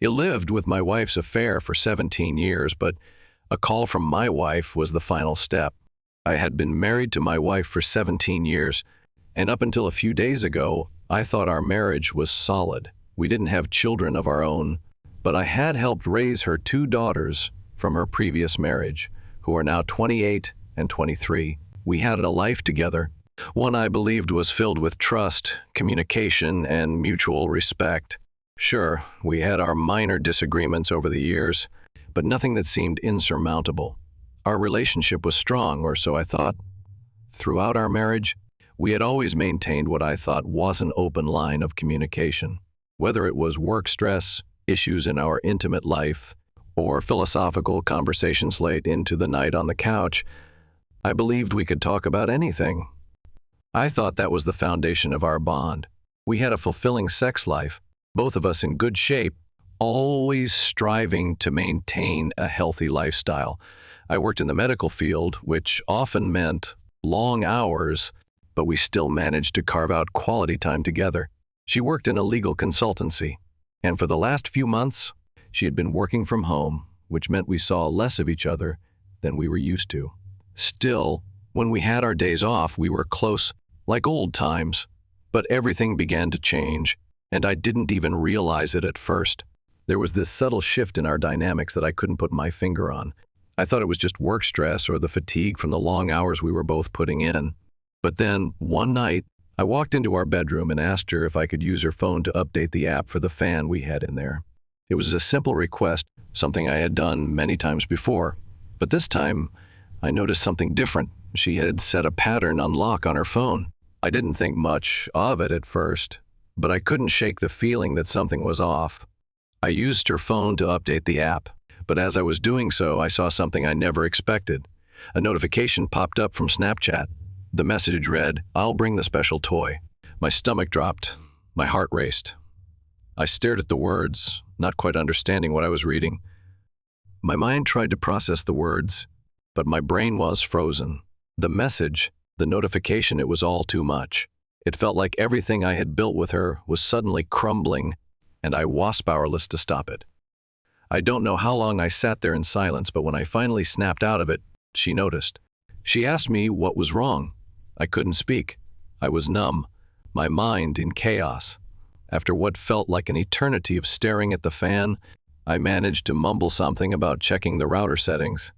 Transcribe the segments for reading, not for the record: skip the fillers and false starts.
I lived with my wife's affair for 17 years, but a call from my wife was the final step. I had been married to my wife for 17 years, and up until a few days ago, I thought our marriage was solid. We didn't have children of our own, but I had helped raise her two daughters from her previous marriage, who are now 28 and 23. We had a life together, one I believed was filled with trust, communication, and mutual respect. Sure, we had our minor disagreements over the years, but nothing that seemed insurmountable. Our relationship was strong, or so I thought. Throughout our marriage, we had always maintained what I thought was an open line of communication. Whether it was work stress, issues in our intimate life, or philosophical conversations late into the night on the couch, I believed we could talk about anything. I thought that was the foundation of our bond. We had a fulfilling sex life, both of us in good shape, always striving to maintain a healthy lifestyle. I worked in the medical field, which often meant long hours, but we still managed to carve out quality time together. She worked in a legal consultancy, and for the last few months, she had been working from home, which meant we saw less of each other than we were used to. Still, when we had our days off, we were close, like old times, but everything began to change, and I didn't even realize it at first. There was this subtle shift in our dynamics that I couldn't put my finger on. I thought it was just work stress or the fatigue from the long hours we were both putting in. But then, one night, I walked into our bedroom and asked her if I could use her phone to update the app for the fan we had in there. It was a simple request, something I had done many times before. But this time, I noticed something different. She had set a pattern unlock on her phone. I didn't think much of it at first, but I couldn't shake the feeling that something was off. I used her phone to update the app, but as I was doing so, I saw something I never expected. A notification popped up from Snapchat. The message read, "I'll bring the special toy." My stomach dropped. My heart raced. I stared at the words, not quite understanding what I was reading. My mind tried to process the words, but my brain was frozen. The message, the notification, it was all too much. It felt like everything I had built with her was suddenly crumbling, and I was powerless to stop it. I don't know how long I sat there in silence, but when I finally snapped out of it, she noticed. She asked me what was wrong. I couldn't speak. I was numb, my mind in chaos. After what felt like an eternity of staring at the fan, I managed to mumble something about checking the router settings.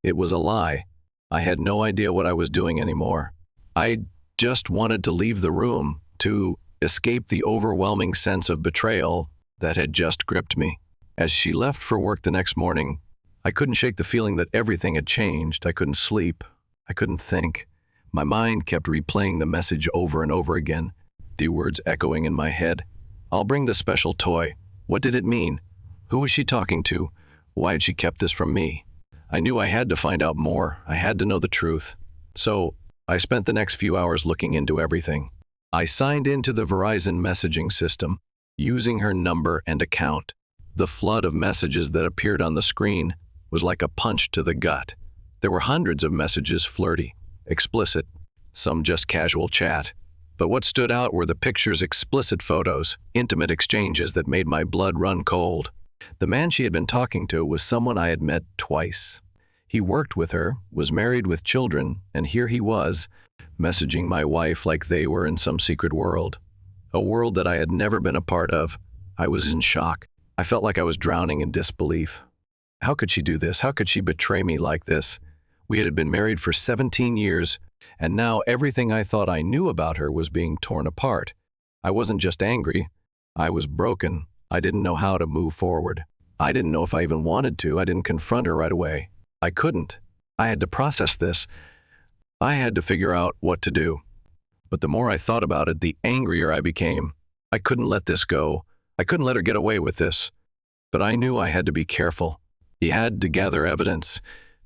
It was a lie. I had no idea what I was doing anymore. I just wanted to leave the room, to escape the overwhelming sense of betrayal that had just gripped me. As she left for work the next morning, I couldn't shake the feeling that everything had changed. I couldn't sleep. I couldn't think. My mind kept replaying the message over and over again, the words echoing in my head. "I'll bring the special toy." What did it mean? Who was she talking to? Why had she kept this from me? I knew I had to find out more. I had to know the truth. So I spent the next few hours looking into everything. I signed into the Verizon messaging system, using her number and account. The flood of messages that appeared on the screen was like a punch to the gut. There were hundreds of messages, flirty, explicit, some just casual chat. But what stood out were the pictures, explicit photos, intimate exchanges that made my blood run cold. The man she had been talking to was someone I had met twice. He worked with her, was married with children, and here he was, messaging my wife like they were in some secret world. A world that I had never been a part of. I was in shock. I felt like I was drowning in disbelief. How could she do this? How could she betray me like this? We had been married for 17 years, and now everything I thought I knew about her was being torn apart. I wasn't just angry. I was broken. I didn't know how to move forward. I didn't know if I even wanted to. I didn't confront her right away. I couldn't. I had to process this. I had to figure out what to do. But the more I thought about it, the angrier I became. I couldn't let this go. I couldn't let her get away with this. But I knew I had to be careful. He had to gather evidence,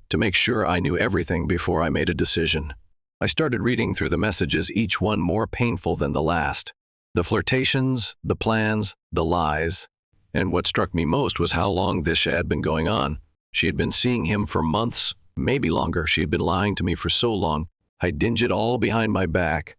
to make sure I knew everything before I made a decision. I started reading through the messages, each one more painful than the last. The flirtations, the plans, the lies. And what struck me most was how long this had been going on. She had been seeing him for months, maybe longer. She had been lying to me for so long. I dinged it all behind my back.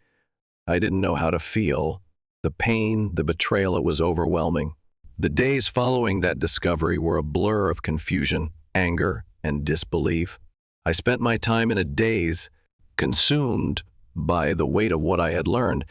I didn't know how to feel. The pain, the betrayal, it was overwhelming. The days following that discovery were a blur of confusion, anger, and disbelief. I spent my time in a daze, consumed by the weight of what I had learned.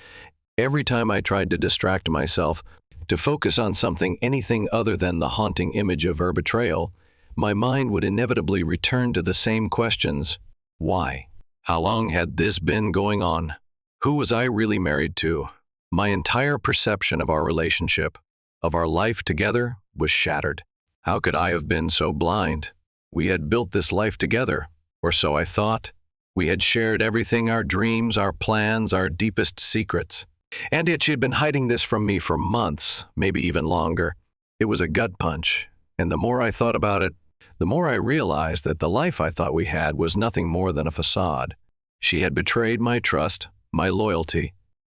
Every time I tried to distract myself, to focus on something, anything other than the haunting image of her betrayal, my mind would inevitably return to the same questions. Why? How long had this been going on? Who was I really married to? My entire perception of our relationship, of our life together, was shattered. How could I have been so blind? We had built this life together, or so I thought. We had shared everything, our dreams, our plans, our deepest secrets. And yet she had been hiding this from me for months, maybe even longer. It was a gut punch, and the more I thought about it, the more I realized that the life I thought we had was nothing more than a facade. She had betrayed my trust, my loyalty,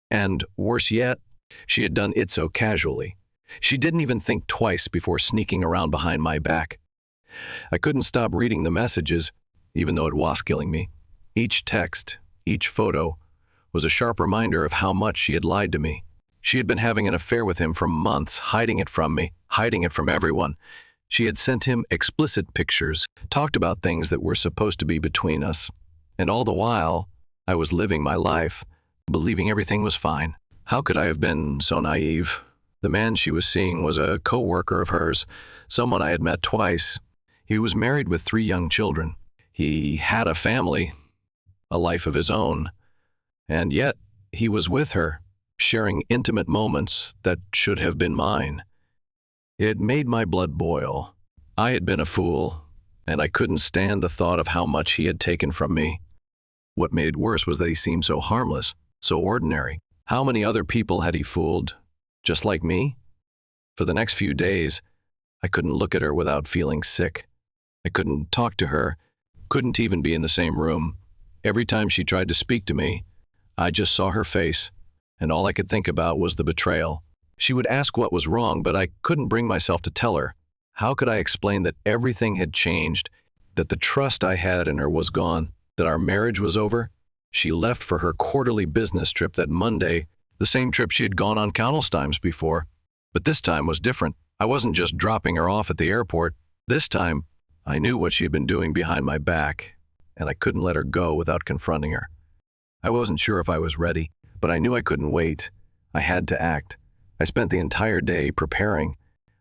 and, worse yet, she had done it so casually. She didn't even think twice before sneaking around behind my back. I couldn't stop reading the messages, even though it was killing me. Each text, each photo, was a sharp reminder of how much she had lied to me. She had been having an affair with him for months, hiding it from me, hiding it from everyone. She had sent him explicit pictures, talked about things that were supposed to be between us. And all the while, I was living my life, believing everything was fine. How could I have been so naive? The man she was seeing was a co-worker of hers, someone I had met twice. He was married with 3 young children. He had a family, a life of his own. And yet, he was with her, sharing intimate moments that should have been mine. It made my blood boil. I had been a fool, and I couldn't stand the thought of how much he had taken from me. What made it worse was that he seemed so harmless, so ordinary. How many other people had he fooled? Just like me? For the next few days, I couldn't look at her without feeling sick. I couldn't talk to her, couldn't even be in the same room. Every time she tried to speak to me, I just saw her face, and all I could think about was the betrayal. She would ask what was wrong, but I couldn't bring myself to tell her. How could I explain that everything had changed, that the trust I had in her was gone, that our marriage was over? She left for her quarterly business trip that Monday, the same trip she had gone on countless times before. But this time was different. I wasn't just dropping her off at the airport. This time, I knew what she had been doing behind my back, and I couldn't let her go without confronting her. I wasn't sure if I was ready, but I knew I couldn't wait. I had to act. I spent the entire day preparing.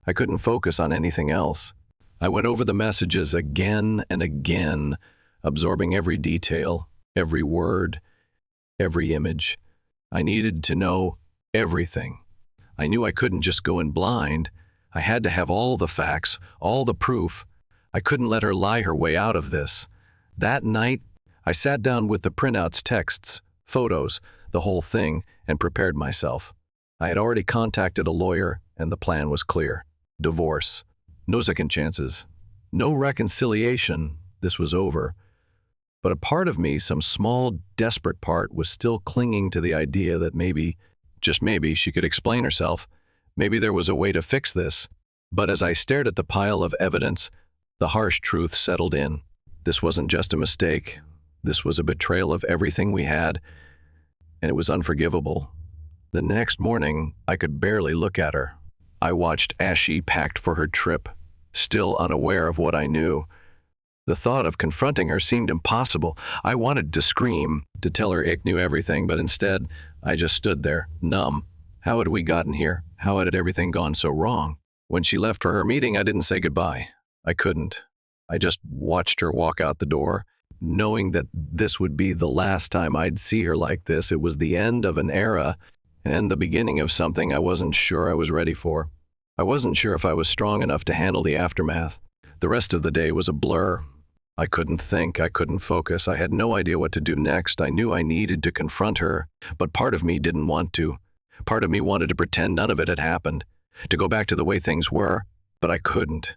I couldn't focus on anything else. I went over the messages again and again, absorbing every detail, every word, every image. I needed to know everything. I knew I couldn't just go in blind. I had to have all the facts, all the proof. I couldn't let her lie her way out of this. That night, I sat down with the printouts, texts, photos, the whole thing, and prepared myself. I had already contacted a lawyer, and the plan was clear. Divorce. No second chances. No reconciliation. This was over. But a part of me, some small, desperate part, was still clinging to the idea that maybe, just maybe, she could explain herself. Maybe there was a way to fix this. But as I stared at the pile of evidence, the harsh truth settled in. This wasn't just a mistake. This was a betrayal of everything we had, and it was unforgivable. The next morning, I could barely look at her. I watched as she packed for her trip, still unaware of what I knew. The thought of confronting her seemed impossible. I wanted to scream, to tell her Ick knew everything, but instead, I just stood there, numb. How had we gotten here? How had everything gone so wrong? When she left for her meeting, I didn't say goodbye. I couldn't. I just watched her walk out the door, knowing that this would be the last time I'd see her like this. It was the end of an era and the beginning of something I wasn't sure I was ready for. I wasn't sure if I was strong enough to handle the aftermath. The rest of the day was a blur. I couldn't think, I couldn't focus, I had no idea what to do next. I knew I needed to confront her, but part of me didn't want to. Part of me wanted to pretend none of it had happened, to go back to the way things were, but I couldn't.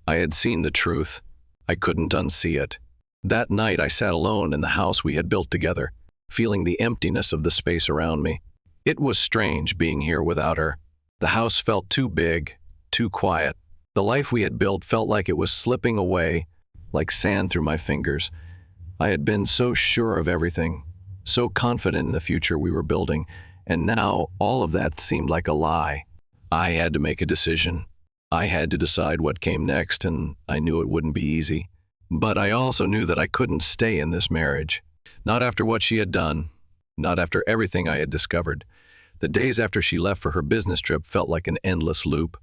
I had seen the truth. I couldn't unsee it. That night I sat alone in the house we had built together, feeling the emptiness of the space around me. It was strange being here without her. The house felt too big, too quiet. The life we had built felt like it was slipping away, like sand through my fingers. I had been so sure of everything, so confident in the future we were building, and now all of that seemed like a lie. I had to make a decision. I had to decide what came next, and I knew it wouldn't be easy. But I also knew that I couldn't stay in this marriage. Not after what she had done, not after everything I had discovered. The days after she left for her business trip felt like an endless loop.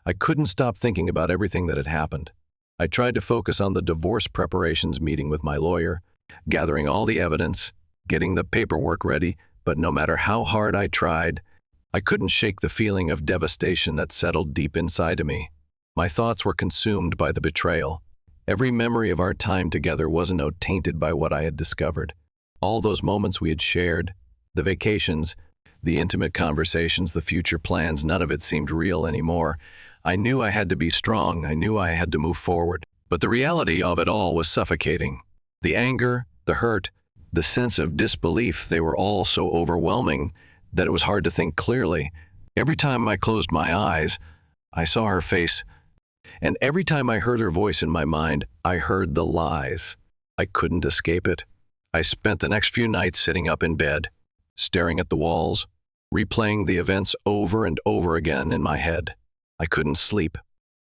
I couldn't stop thinking about everything that had happened. I tried to focus on the divorce preparations meeting with my lawyer, gathering all the evidence, getting the paperwork ready, but no matter how hard I tried, I couldn't shake the feeling of devastation that settled deep inside of me. My thoughts were consumed by the betrayal. Every memory of our time together wasn't tainted by what I had discovered. All those moments we had shared, the vacations, the intimate conversations, the future plans, none of it seemed real anymore. I knew I had to be strong. I knew I had to move forward. But the reality of it all was suffocating. The anger, the hurt, the sense of disbelief, they were all so overwhelming that it was hard to think clearly. Every time I closed my eyes, I saw her face, and every time I heard her voice in my mind, I heard the lies. I couldn't escape it. I spent the next few nights sitting up in bed, staring at the walls, replaying the events over and over again in my head. I couldn't sleep.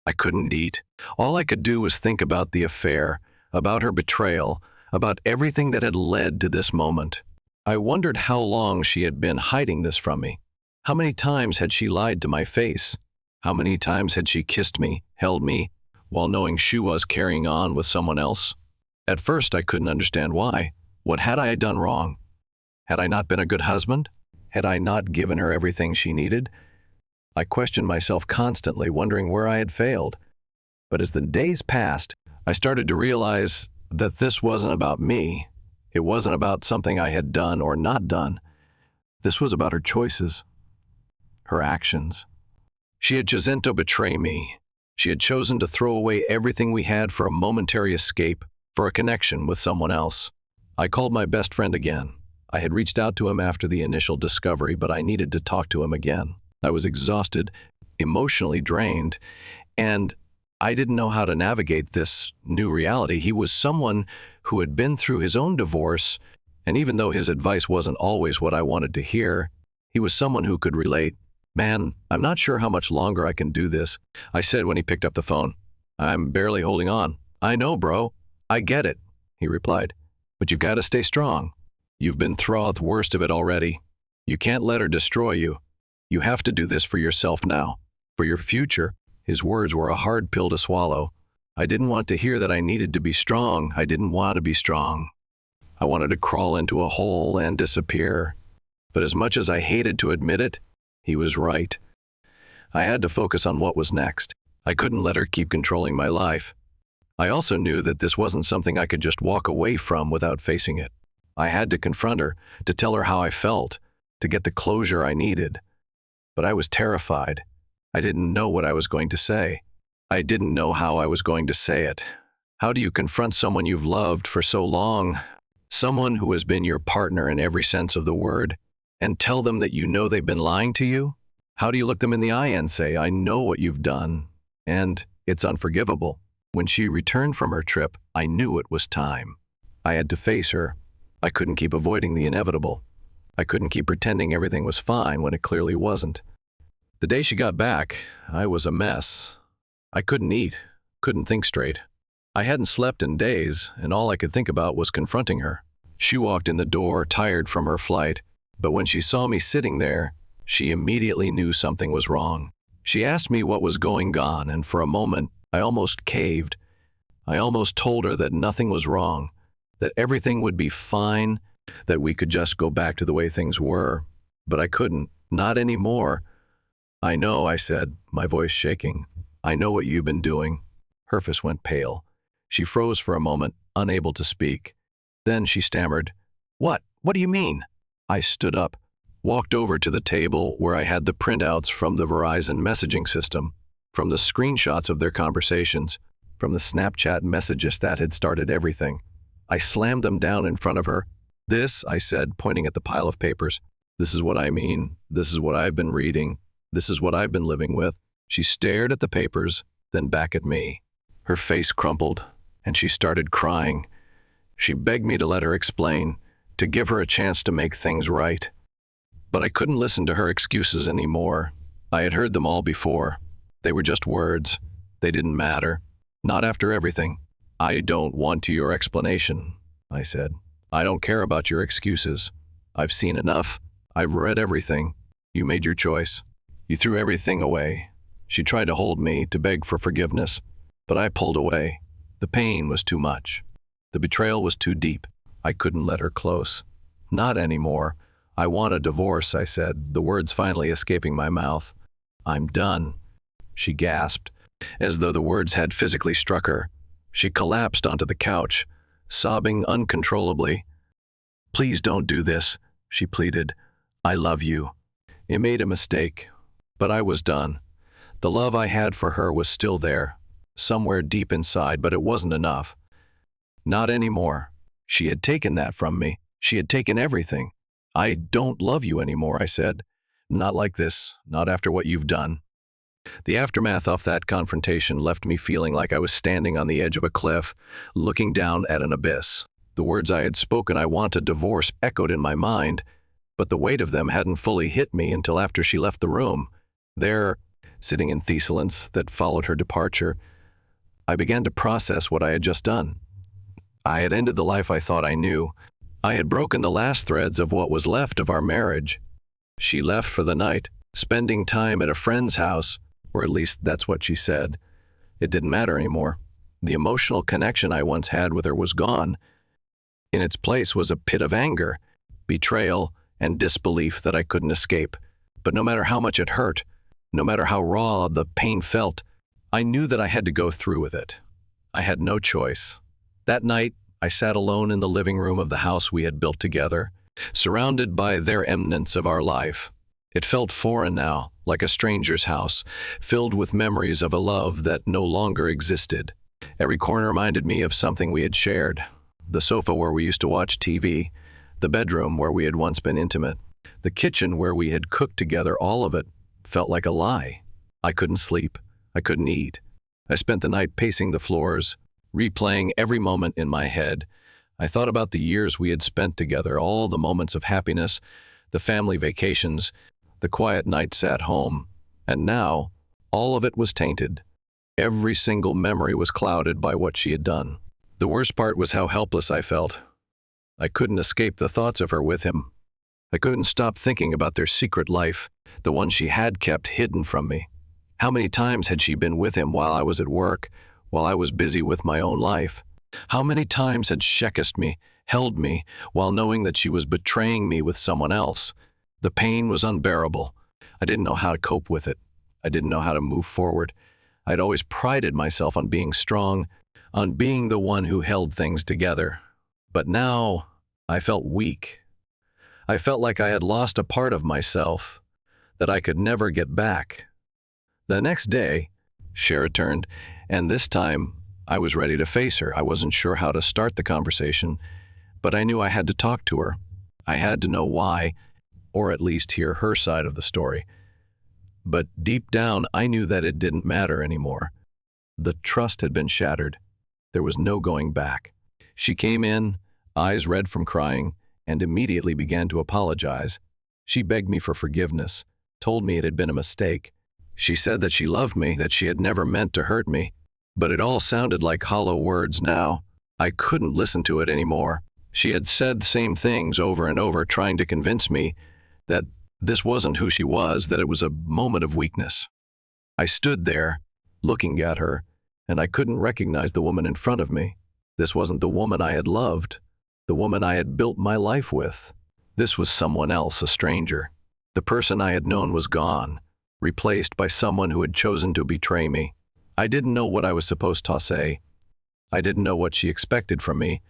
I couldn't eat. All I could do was think about the affair, about her betrayal, about everything that had led to this moment. I wondered how long she had been hiding this from me. How many times had she lied to my face? How many times had she kissed me, held me, while knowing she was carrying on with someone else? At first, I couldn't understand why. What had I done wrong? Had I not been a good husband? Had I not given her everything she needed? I questioned myself constantly, wondering where I had failed. But as the days passed, I started to realize that this wasn't about me. It wasn't about something I had done or not done. This was about her choices, her actions. She had chosen to betray me. She had chosen to throw away everything we had for a momentary escape, for a connection with someone else. I called my best friend again. I had reached out to him after the initial discovery, but I needed to talk to him again. I was exhausted, emotionally drained, and I didn't know how to navigate this new reality. He was someone who had been through his own divorce, and even though his advice wasn't always what I wanted to hear, he was someone who could relate. "Man, I'm not sure how much longer I can do this," I said when he picked up the phone. "I'm barely holding on." "I know, bro. I get it," he replied. "But you've got to stay strong. You've been through the worst of it already. You can't let her destroy you. You have to do this for yourself now, for your future." His words were a hard pill to swallow. I didn't want to hear that I needed to be strong. I didn't want to be strong. I wanted to crawl into a hole and disappear. But as much as I hated to admit it, he was right. I had to focus on what was next. I couldn't let her keep controlling my life. I also knew that this wasn't something I could just walk away from without facing it. I had to confront her, to tell her how I felt, to get the closure I needed. But I was terrified. I didn't know what I was going to say. I didn't know how I was going to say it. How do you confront someone you've loved for so long, someone who has been your partner in every sense of the word, and tell them that you know they've been lying to you? How do you look them in the eye and say, "I know what you've done, and it's unforgivable"? When she returned from her trip, I knew it was time. I had to face her. I couldn't keep avoiding the inevitable. I couldn't keep pretending everything was fine when it clearly wasn't. The day she got back, I was a mess. I couldn't eat, couldn't think straight. I hadn't slept in days, and all I could think about was confronting her. She walked in the door, tired from her flight, but when she saw me sitting there, she immediately knew something was wrong. She asked me what was going on, and for a moment, I almost caved. I almost told her that nothing was wrong, that everything would be fine, that we could just go back to the way things were. But I couldn't, not anymore. "I know," I said, my voice shaking. "I know what you've been doing." Her face went pale. She froze for a moment, unable to speak. Then she stammered, "What? What do you mean?" I stood up, walked over to the table where I had the printouts from the Verizon messaging system, from the screenshots of their conversations, from the Snapchat messages that had started everything. I slammed them down in front of her. "This," I said, pointing at the pile of papers, "this is what I mean. This is what I've been reading. This is what I've been living with." She stared at the papers, then back at me. Her face crumpled, and she started crying. She begged me to let her explain, to give her a chance to make things right. But I couldn't listen to her excuses anymore. I had heard them all before. They were just words. They didn't matter. Not after everything. I don't want your explanation, I said. I don't care about your excuses. I've seen enough. I've read everything. You made your choice. You threw everything away. She tried to hold me, to beg for forgiveness, but I pulled away. The pain was too much. The betrayal was too deep. I couldn't let her close. Not anymore. I want a divorce, I said, the words finally escaping my mouth. I'm done. She gasped, as though the words had physically struck her. She collapsed onto the couch, sobbing uncontrollably. Please don't do this, she pleaded. I love you. It made a mistake, but I was done. The love I had for her was still there, somewhere deep inside, but it wasn't enough. Not anymore. She had taken that from me. She had taken everything. I don't love you anymore, I said. Not like this, not after what you've done. The aftermath of that confrontation left me feeling like I was standing on the edge of a cliff, looking down at an abyss. The words I had spoken, I want a divorce, echoed in my mind, but the weight of them hadn't fully hit me until after she left the room. There, sitting in the silence that followed her departure, I began to process what I had just done. I had ended the life I thought I knew. I had broken the last threads of what was left of our marriage. She left for the night, spending time at a friend's house, or at least that's what she said. It didn't matter anymore. The emotional connection I once had with her was gone. In its place was a pit of anger, betrayal, and disbelief that I couldn't escape. But no matter how much it hurt, no matter how raw the pain felt, I knew that I had to go through with it. I had no choice. That night, I sat alone in the living room of the house we had built together, surrounded by their remnants of our life. It felt foreign now, like a stranger's house, filled with memories of a love that no longer existed. Every corner reminded me of something we had shared. The sofa where we used to watch TV, the bedroom where we had once been intimate, the kitchen where we had cooked together. All of it felt like a lie. I couldn't sleep. I couldn't eat. I spent the night pacing the floors, replaying every moment in my head. I thought about the years we had spent together, all the moments of happiness, the family vacations, the quiet nights at home. And now, all of it was tainted. Every single memory was clouded by what she had done. The worst part was how helpless I felt. I couldn't escape the thoughts of her with him. I couldn't stop thinking about their secret life, the one she had kept hidden from me. How many times had she been with him while I was at work, while I was busy with my own life? How many times had she kissed me, held me, while knowing that she was betraying me with someone else? The pain was unbearable. I didn't know how to cope with it. I didn't know how to move forward. I'd always prided myself on being strong, on being the one who held things together. But now, I felt weak. I felt like I had lost a part of myself that I could never get back. The next day, she returned, and this time, I was ready to face her. I wasn't sure how to start the conversation, but I knew I had to talk to her. I had to know why, or at least hear her side of the story. But deep down, I knew that it didn't matter anymore. The trust had been shattered. There was no going back. She came in, eyes red from crying, and immediately began to apologize. She begged me for forgiveness, told me it had been a mistake. She said that she loved me, that she had never meant to hurt me. But it all sounded like hollow words now. I couldn't listen to it anymore. She had said the same things over and over, trying to convince me that this wasn't who she was, that it was a moment of weakness. I stood there, looking at her, and I couldn't recognize the woman in front of me. This wasn't the woman I had loved, the woman I had built my life with. This was someone else, a stranger. The person I had known was gone, replaced by someone who had chosen to betray me. I didn't know what I was supposed to say. I didn't know what she expected from me.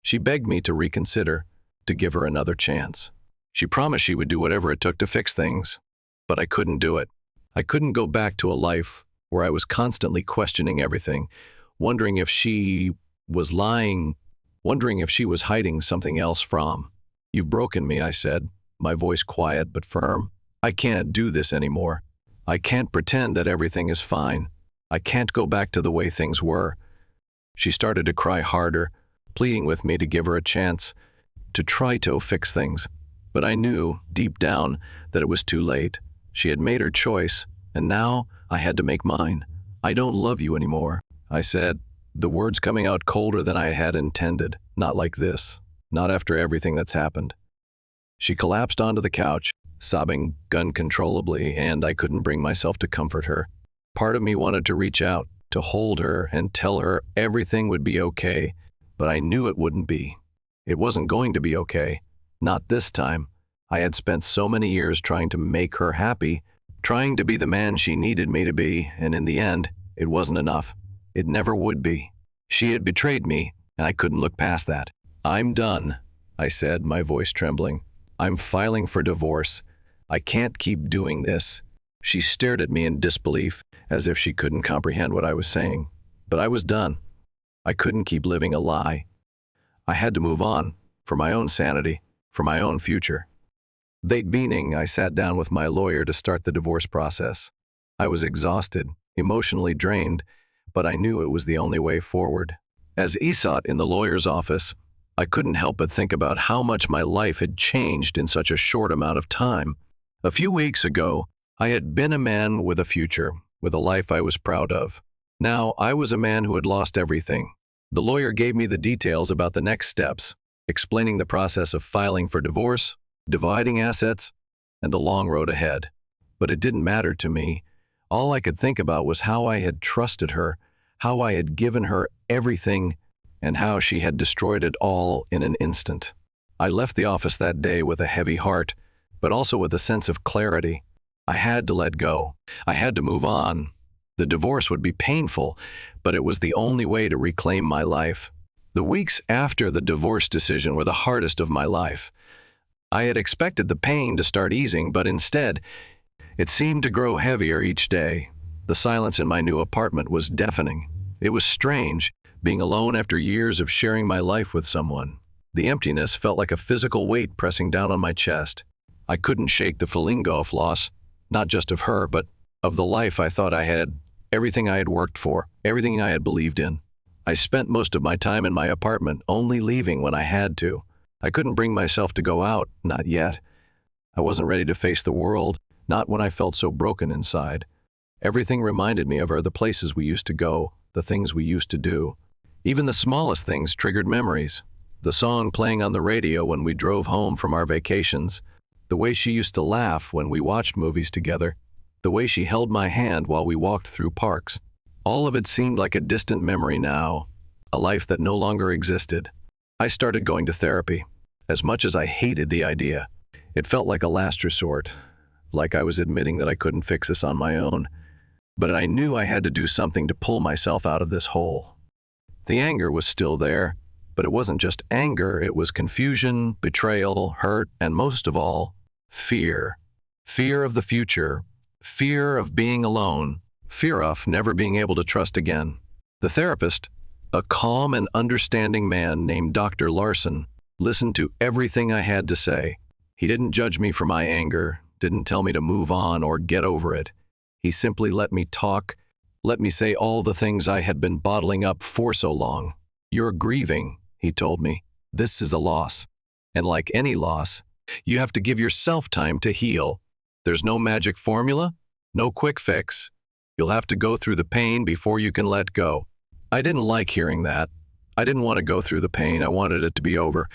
She begged me to reconsider, to give her another chance. She promised she would do whatever it took to fix things, but I couldn't do it. I couldn't go back to a life where I was constantly questioning everything, wondering if she was lying, wondering if she was hiding something else from. You've broken me, I said, my voice quiet but firm. I can't do this anymore. I can't pretend that everything is fine. I can't go back to the way things were. She started to cry harder, pleading with me to give her a chance, to try to fix things. But I knew, deep down, that it was too late. She had made her choice, and now I had to make mine. "I don't love you anymore," I said, the words coming out colder than I had intended. "Not like this. Not after everything that's happened." She collapsed onto the couch, sobbing uncontrollably, and I couldn't bring myself to comfort her. Part of me wanted to reach out, to hold her and tell her everything would be okay, but I knew it wouldn't be. It wasn't going to be okay. Not this time. I had spent so many years trying to make her happy, trying to be the man she needed me to be, and in the end, it wasn't enough. It never would be. She had betrayed me, and I couldn't look past that. "I'm done," I said, my voice trembling. "I'm filing for divorce. I can't keep doing this." She stared at me in disbelief, as if she couldn't comprehend what I was saying. But I was done. I couldn't keep living a lie. I had to move on, for my own sanity, for my own future. That evening, I sat down with my lawyer to start the divorce process. I was exhausted, emotionally drained, but I knew it was the only way forward. As I sat in the lawyer's office, I couldn't help but think about how much my life had changed in such a short amount of time. A few weeks ago, I had been a man with a future, with a life I was proud of. Now, I was a man who had lost everything. The lawyer gave me the details about the next steps, explaining the process of filing for divorce, dividing assets, and the long road ahead. But it didn't matter to me. All I could think about was how I had trusted her, how I had given her everything, and how she had destroyed it all in an instant. I left the office that day with a heavy heart, but also with a sense of clarity. I had to let go. I had to move on. The divorce would be painful, but it was the only way to reclaim my life. The weeks after the divorce decision were the hardest of my life. I had expected the pain to start easing, but instead, it seemed to grow heavier each day. The silence in my new apartment was deafening. It was strange, being alone after years of sharing my life with someone. The emptiness felt like a physical weight pressing down on my chest. I couldn't shake the feeling of loss, not just of her, but of the life I thought I had, everything I had worked for, everything I had believed in. I spent most of my time in my apartment, only leaving when I had to. I couldn't bring myself to go out, not yet. I wasn't ready to face the world, not when I felt so broken inside. Everything reminded me of her, the places we used to go, the things we used to do. Even the smallest things triggered memories. The song playing on the radio when we drove home from our vacations, the way she used to laugh when we watched movies together, the way she held my hand while we walked through parks. All of it seemed like a distant memory now, a life that no longer existed. I started going to therapy. As much as I hated the idea, it felt like a last resort, like I was admitting that I couldn't fix this on my own. But I knew I had to do something to pull myself out of this hole. The anger was still there, but it wasn't just anger, it was confusion, betrayal, hurt, and most of all, fear. Fear of the future, fear of being alone, fear of never being able to trust again. The therapist, a calm and understanding man named Dr. Larson, listened to everything I had to say. He didn't judge me for my anger, didn't tell me to move on or get over it. He simply let me talk, let me say all the things I had been bottling up for so long. "You're grieving," he told me. "This is a loss. And like any loss, you have to give yourself time to heal. There's no magic formula, no quick fix. You'll have to go through the pain before you can let go." I didn't like hearing that. I didn't want to go through the pain. I wanted it to be over.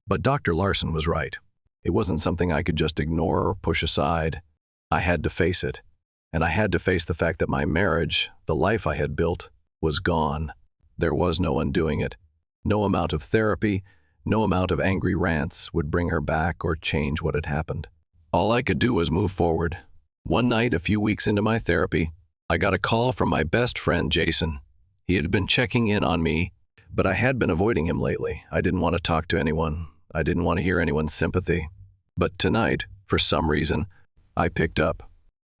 But Dr. Larson was right. It wasn't something I could just ignore or push aside. I had to face it. And I had to face the fact that my marriage, the life I had built, was gone. There was no undoing it. No amount of therapy, no amount of angry rants would bring her back or change what had happened. All I could do was move forward. One night, a few weeks into my therapy, I got a call from my best friend, Jason. He had been checking in on me, but I had been avoiding him lately. I didn't want to talk to anyone. I didn't want to hear anyone's sympathy. But tonight, for some reason, I picked up.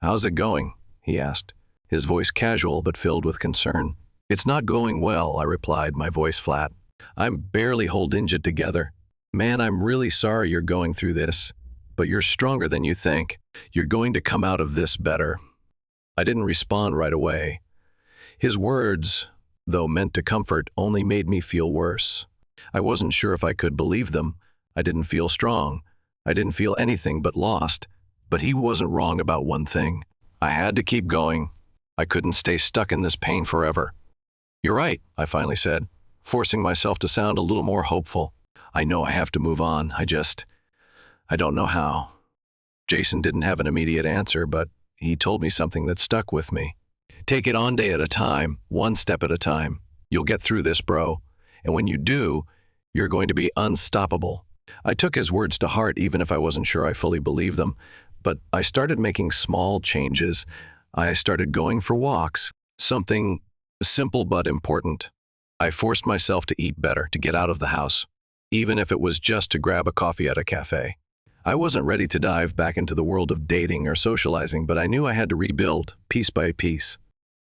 "How's it going?" he asked, his voice casual but filled with concern. "It's not going well," I replied, my voice flat. "I'm barely holding it together. Man, I'm really sorry you're going through this, but you're stronger than you think. You're going to come out of this better." I didn't respond right away. His words, though meant to comfort, only made me feel worse. I wasn't sure if I could believe them. I didn't feel strong. I didn't feel anything but lost. But he wasn't wrong about one thing. I had to keep going. I couldn't stay stuck in this pain forever. "You're right," I finally said, forcing myself to sound a little more hopeful. "I know I have to move on. I don't know how." Jason didn't have an immediate answer, but he told me something that stuck with me. "Take it on day at a time, one step at a time. You'll get through this, bro. And when you do, you're going to be unstoppable." I took his words to heart, even if I wasn't sure I fully believed them. But I started making small changes. I started going for walks, something simple but important. I forced myself to eat better, to get out of the house, even if it was just to grab a coffee at a cafe. I wasn't ready to dive back into the world of dating or socializing, but I knew I had to rebuild, piece by piece.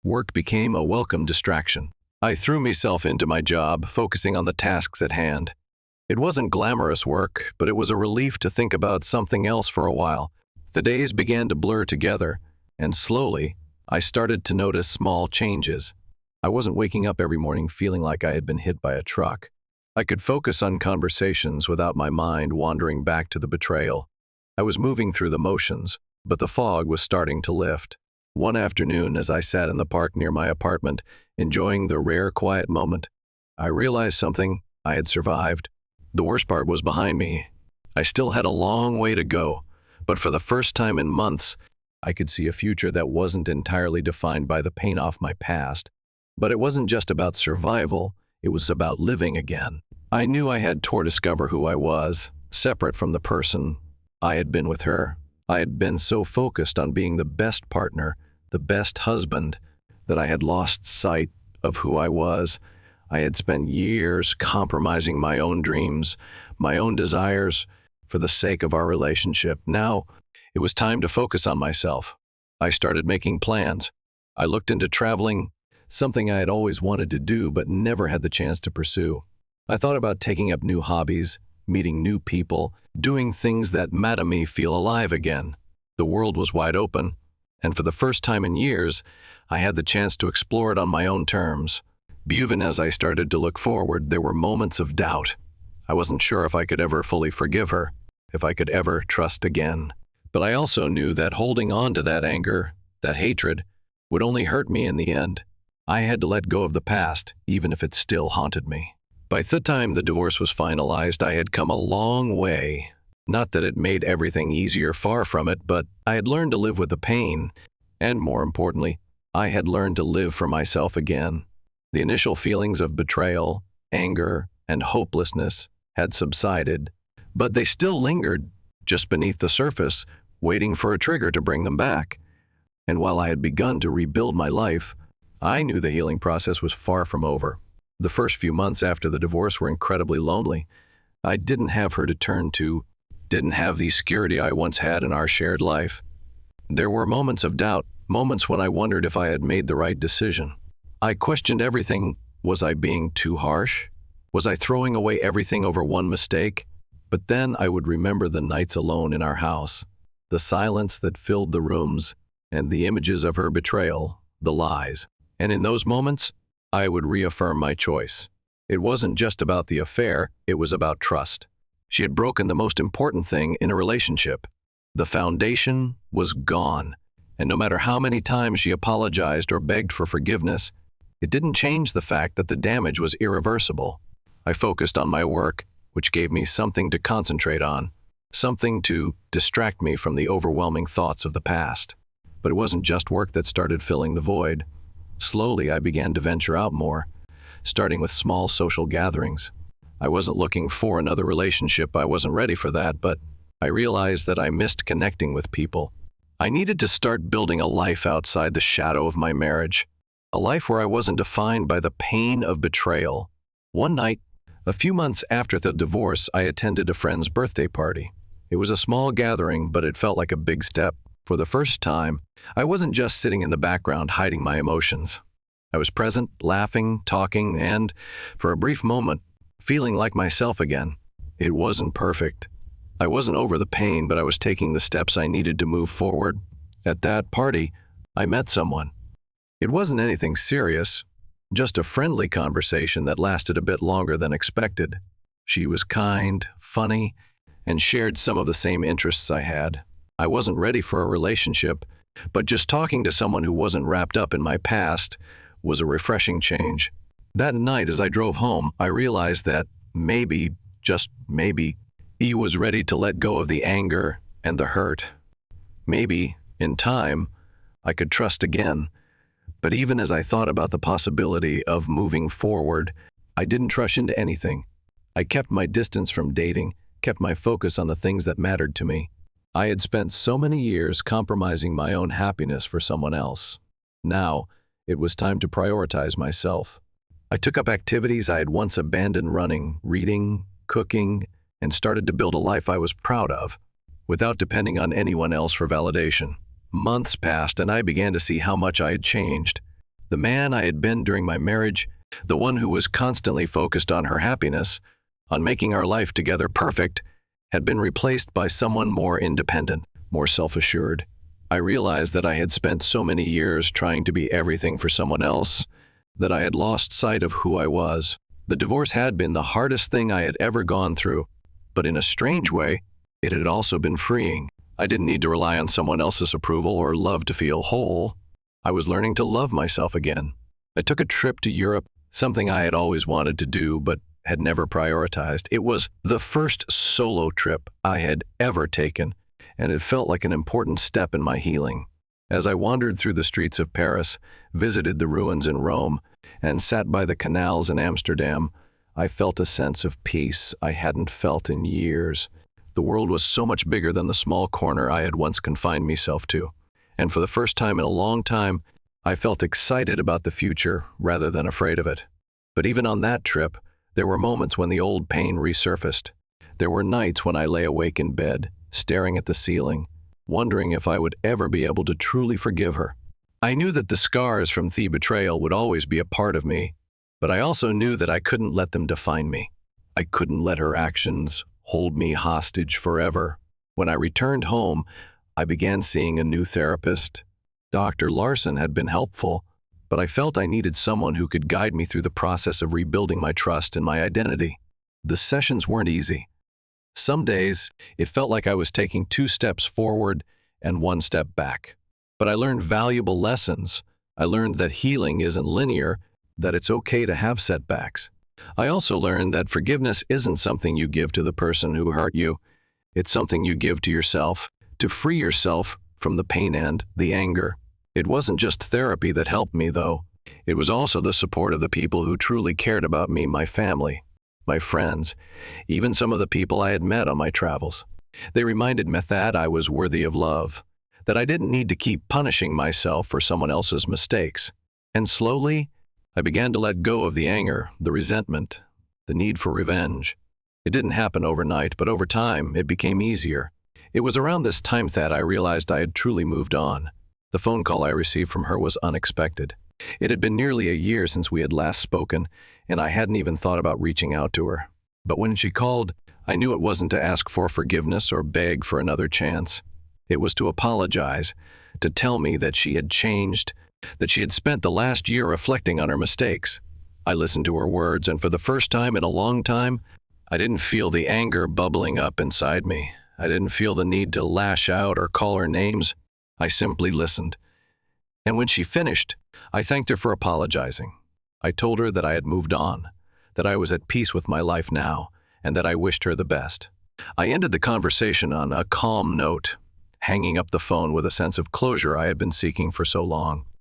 Work became a welcome distraction. I threw myself into my job, focusing on the tasks at hand. It wasn't glamorous work, but it was a relief to think about something else for a while. The days began to blur together, and slowly, I started to notice small changes. I wasn't waking up every morning feeling like I had been hit by a truck. I could focus on conversations without my mind wandering back to the betrayal. I was moving through the motions, but the fog was starting to lift. One afternoon, as I sat in the park near my apartment, enjoying the rare quiet moment, I realized something. I had survived. The worst part was behind me. I still had a long way to go, but for the first time in months, I could see a future that wasn't entirely defined by the pain off my past. But it wasn't just about survival, it was about living again. I knew I had to discover who I was, separate from the person I had been with her. I had been so focused on being the best partner, the best husband, that I had lost sight of who I was. I had spent years compromising my own dreams, my own desires, for the sake of our relationship. Now, it was time to focus on myself. I started making plans. I looked into traveling, something I had always wanted to do but never had the chance to pursue. I thought about taking up new hobbies, meeting new people, doing things that made me feel alive again. The world was wide open, and for the first time in years, I had the chance to explore it on my own terms. Even as I started to look forward, there were moments of doubt. I wasn't sure if I could ever fully forgive her, if I could ever trust again. But I also knew that holding on to that anger, that hatred, would only hurt me in the end. I had to let go of the past, even if it still haunted me. By the time the divorce was finalized, I had come a long way. Not that it made everything easier, far from it, but I had learned to live with the pain. And more importantly, I had learned to live for myself again. The initial feelings of betrayal, anger, and hopelessness had subsided, but they still lingered just beneath the surface, waiting for a trigger to bring them back. And while I had begun to rebuild my life, I knew the healing process was far from over. The first few months after the divorce were incredibly lonely. I didn't have her to turn to, didn't have the security I once had in our shared life. There were moments of doubt, moments when I wondered if I had made the right decision. I questioned everything. Was I being too harsh? Was I throwing away everything over one mistake? But then I would remember the nights alone in our house, the silence that filled the rooms, and the images of her betrayal, the lies. And in those moments, I would reaffirm my choice. It wasn't just about the affair, it was about trust. She had broken the most important thing in a relationship. The foundation was gone, and no matter how many times she apologized or begged for forgiveness, it didn't change the fact that the damage was irreversible. I focused on my work, which gave me something to concentrate on, something to distract me from the overwhelming thoughts of the past. But it wasn't just work that started filling the void. Slowly, I began to venture out more, starting with small social gatherings. I wasn't looking for another relationship, I wasn't ready for that, but I realized that I missed connecting with people. I needed to start building a life outside the shadow of my marriage, a life where I wasn't defined by the pain of betrayal. One night, a few months after the divorce, I attended a friend's birthday party. It was a small gathering, but it felt like a big step. For the first time, I wasn't just sitting in the background hiding my emotions. I was present, laughing, talking, and, for a brief moment, feeling like myself again. It wasn't perfect. I wasn't over the pain, but I was taking the steps I needed to move forward. At that party, I met someone. It wasn't anything serious, just a friendly conversation that lasted a bit longer than expected. She was kind, funny, and shared some of the same interests I had. I wasn't ready for a relationship, But just talking to someone who wasn't wrapped up in my past was a refreshing change. That night, as I drove home, I realized that maybe, just maybe, E was ready to let go of the anger and the hurt. Maybe, in time, I could trust again. But even as I thought about the possibility of moving forward, I didn't rush into anything. I kept my distance from dating, kept my focus on the things that mattered to me. I had spent so many years compromising my own happiness for someone else. Now, it was time to prioritize myself. I took up activities I had once abandoned: running, reading, cooking, and started to build a life I was proud of, without depending on anyone else for validation. Months passed, and I began to see how much I had changed. The man I had been during my marriage, the one who was constantly focused on her happiness, on making our life together perfect, had been replaced by someone more independent, more self-assured. I realized that I had spent so many years trying to be everything for someone else that I had lost sight of who I was. The divorce had been the hardest thing I had ever gone through, but in a strange way, it had also been freeing. I didn't need to rely on someone else's approval or love to feel whole. I was learning to love myself again. I took a trip to Europe, something I had always wanted to do but had never prioritized. It was the first solo trip I had ever taken, and it felt like an important step in my healing. As I wandered through the streets of Paris, visited the ruins in Rome, and sat by the canals in Amsterdam, I felt a sense of peace I hadn't felt in years. The world was so much bigger than the small corner I had once confined myself to, and for the first time in a long time, I felt excited about the future rather than afraid of it. But even on that trip, there were moments when the old pain resurfaced. There were nights when I lay awake in bed, staring at the ceiling, wondering if I would ever be able to truly forgive her. I knew that the scars from the betrayal would always be a part of me, but I also knew that I couldn't let them define me. I couldn't let her actions hold me hostage forever. When I returned home, I began seeing a new therapist. Dr. Larson had been helpful, but I felt I needed someone who could guide me through the process of rebuilding my trust and my identity. The sessions weren't easy. Some days, it felt like I was taking 2 steps forward and 1 step back. But I learned valuable lessons. I learned that healing isn't linear, that it's okay to have setbacks. I also learned that forgiveness isn't something you give to the person who hurt you. It's something you give to yourself, to free yourself from the pain and the anger. It wasn't just therapy that helped me, though. It was also the support of the people who truly cared about me, my family, my friends, even some of the people I had met on my travels. They reminded me that I was worthy of love, that I didn't need to keep punishing myself for someone else's mistakes. And slowly, I began to let go of the anger, the resentment, the need for revenge. It didn't happen overnight, but over time, it became easier. It was around this time that I realized I had truly moved on. The phone call I received from her was unexpected. It had been nearly a year since we had last spoken, and I hadn't even thought about reaching out to her. But when she called, I knew it wasn't to ask for forgiveness or beg for another chance. It was to apologize, to tell me that she had changed, that she had spent the last year reflecting on her mistakes. I listened to her words, and for the first time in a long time, I didn't feel the anger bubbling up inside me. I didn't feel the need to lash out or call her names. I simply listened. And when she finished, I thanked her for apologizing. I told her that I had moved on, that I was at peace with my life now, and that I wished her the best. I ended the conversation on a calm note, hanging up the phone with a sense of closure I had been seeking for so long.